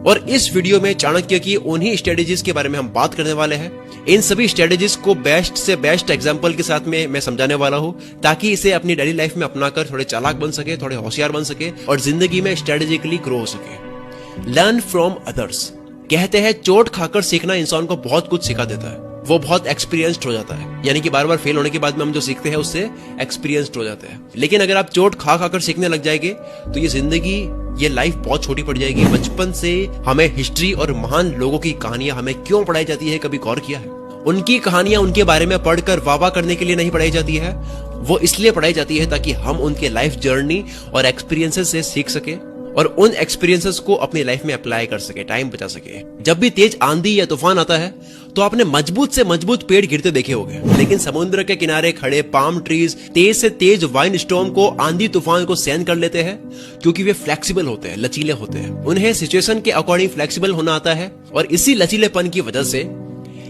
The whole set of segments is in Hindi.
और इस वीडियो में चाणक्य की उन्हीं स्ट्रेटेजीज के बारे में हम बात करने वाले हैं। इन सभी स्ट्रेटेजीज को बेस्ट से बेस्ट एग्जांपल के साथ में मैं समझाने वाला हूं, ताकि इसे अपनी डेली लाइफ में अपनाकर थोड़े चालाक बन सके, थोड़े होशियार बन सके और जिंदगी में स्ट्रेटेजिकली ग्रो हो सके। Learn from others. कहते हैं चोट खाकर सीखना इंसान को बहुत कुछ सिखा देता है, वो बहुत एक्सपीरियंस्ड हो जाता है। यानी कि बार बार फेल होने के बाद में हम जो सीखते हैं उससे एक्सपीरियंस्ड हो जाते हैं। लेकिन अगर आप चोट खा खाकर सीखने लग जाएंगे तो ये जिंदगी, ये लाइफ बहुत छोटी पड़ जाएगी। बचपन से हमें हिस्ट्री और महान लोगों की कहानियां हमें क्यों पढ़ाई जाती है, कभी गौर किया है? उनकी कहानियां उनके बारे में पढ़कर वाह करने के लिए नहीं पढ़ाई जाती है, वो इसलिए पढ़ाई जाती है ताकि हम उनके लाइफ जर्नी और एक्सपीरियंसेस से सीख सके और उन एक्सपीरियंसेस को अपनी लाइफ में अप्लाई कर सके, टाइम बचा सके। जब भी तेज आंधी या तूफान आता है तो आपने मजबूत से मजबूत पेड़ गिरते देखे होंगे, लेकिन समुद्र के किनारे खड़े पाम ट्रीज तेज से तेज वाइंड स्टॉर्म को, आंधी तूफान को सहन कर लेते हैं, क्योंकि वे फ्लेक्सिबल होते हैं, लचीले होते हैं। उन्हें सिचुएशन के अकॉर्डिंग फ्लेक्सिबल होना आता है और इसी लचीलेपन की वजह से,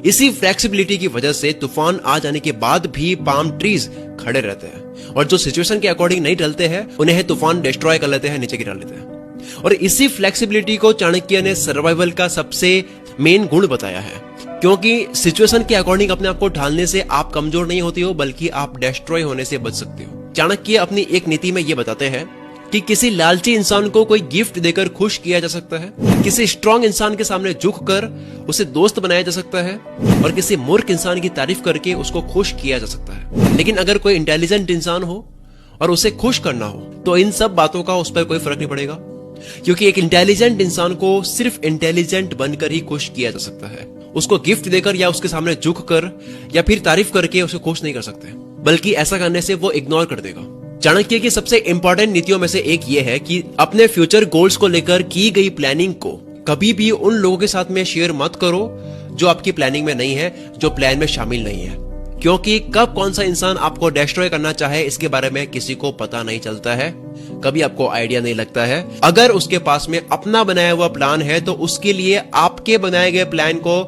इसी फ्लेक्सिबिलिटी की वजह से तूफान आ जाने के बाद भी पाम ट्रीज खड़े रहते हैं और जो सिचुएशन के अकॉर्डिंग नहीं ढलते हैं उन्हें तूफान डिस्ट्रॉय कर लेते हैं, नीचे गिरा लेते हैं। और इसी फ्लेक्सिबिलिटी को चाणक्य ने सर्वाइवल का सबसे मेन गुण बताया है, क्योंकि सिचुएशन के अकॉर्डिंग अपने आप को ढालने से आप कमजोर नहीं होते हो, बल्कि आप डिस्ट्रॉय होने से बच सकते हो। चाणक्य अपनी एक नीति में ये बताते हैं कि किसी लालची इंसान को कोई गिफ्ट देकर खुश किया जा सकता है, किसी स्ट्रांग इंसान के सामने झुककर उसे दोस्त बनाया जा सकता है और किसी मूर्ख इंसान की तारीफ करके उसको खुश किया जा सकता है। लेकिन अगर कोई इंटेलिजेंट इंसान हो और उसे खुश करना हो तो इन सब बातों का उस पर कोई फर्क नहीं पड़ेगा, क्योंकि एक इंटेलिजेंट इंसान को सिर्फ इंटेलिजेंट बनकर ही खुश किया जा सकता है। उसको गिफ्ट देकर या उसके सामने झुककर या फिर तारीफ करके उसे खुश नहीं कर सकते, बल्कि ऐसा करने से वो इग्नोर कर देगा। चाणक्य की सबसे इंपॉर्टेंट नीतियों में से एक ये है कि अपने फ्यूचर गोल्स को लेकर की गई प्लानिंग को कभी भी उन लोगों के साथ में शेयर मत करो जो आपकी प्लानिंग में नहीं है, जो प्लान में शामिल नहीं है, क्योंकि कब कौन सा इंसान आपको डिस्ट्रॉय करना चाहे इसके बारे में किसी को पता नहीं चलता है, कभी आपको आइडिया नहीं लगता है। अगर उसके पास में अपना बनाया हुआ प्लान है तो उसके लिए आपके बनाए गए प्लान को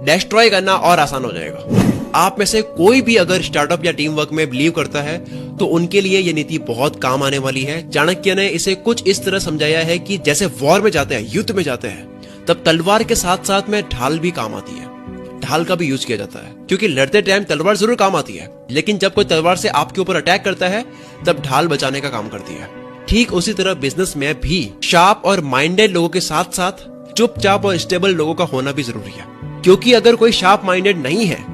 डिस्ट्रॉय करना और आसान हो जाएगा। आप में से कोई भी अगर स्टार्टअप या टीम वर्क में बिलीव करता है तो उनके लिए यह नीति बहुत काम आने वाली है। चाणक्य ने इसे कुछ इस तरह समझाया है कि जैसे वॉर में जाते हैं, युद्ध में जाते हैं, तब तलवार के साथ साथ में ढाल भी काम आती है। ढाल का भी यूज किया जाता है, क्योंकि लड़ते टाइम तलवार जरूर काम आती है, लेकिन जब कोई तलवार से आपके ऊपर अटैक करता है तब ढाल बचाने का काम करती है। ठीक उसी तरह बिजनेस में भी शार्प और माइंडेड लोगों के साथ साथ चुपचाप और स्टेबल लोगों का होना भी जरूरी है, क्योंकि अगर कोई शार्प माइंडेड नहीं है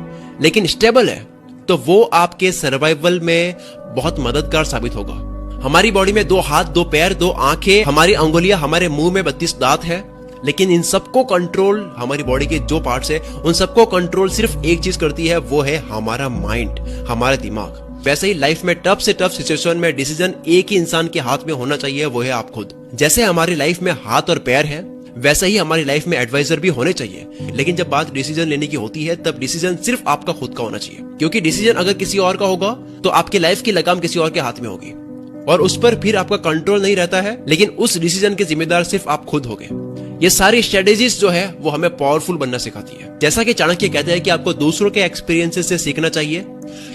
लेकिन स्टेबल है तो वो आपके सर्वाइवल में बहुत मददगार साबित होगा। हमारी बॉडी में 2 हाथ, 2 पैर, 2 आंखें, हमारी अंगुलियां, हमारे मुंह में 32 दांत है, लेकिन इन सबको कंट्रोल, हमारी बॉडी के जो पार्ट्स है उन सबको कंट्रोल सिर्फ एक चीज करती है, वो है हमारा माइंड, हमारा दिमाग। वैसे ही लाइफ में टफ से टफ सिचुएशन में डिसीजन एक ही इंसान के हाथ में होना चाहिए, वो है आप खुद। जैसे हमारी लाइफ में हाथ और पैर है, वैसे ही हमारी लाइफ में एडवाइजर भी होने चाहिए, लेकिन जब बात डिसीजन लेने की होती है तब डिसीजन सिर्फ आपका खुद का होना चाहिए, क्योंकि डिसीजन अगर किसी और का होगा तो आपकी लाइफ की लगाम किसी और के हाथ में होगी और उस पर फिर आपका कंट्रोल नहीं रहता है, लेकिन उस डिसीजन के जिम्मेदार सिर्फ आप खुद होगे। ये सारी स्ट्रेटेजीज जो है वो हमें पावरफुल बनना सिखाती है। जैसा कि चाणक्य कहते हैं कि आपको दूसरों के एक्सपीरियंसेस से सीखना चाहिए,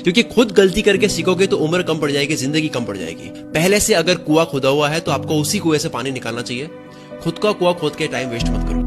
क्योंकि खुद गलती करके सीखोगे तो उम्र कम पड़ जाएगी, जिंदगी कम पड़ जाएगी। पहले से अगर कुआं खुदा हुआ है तो आपको उसी कुएं से पानी निकालना चाहिए। खुद का कुआं खोद के टाइम वेस्ट मत करो।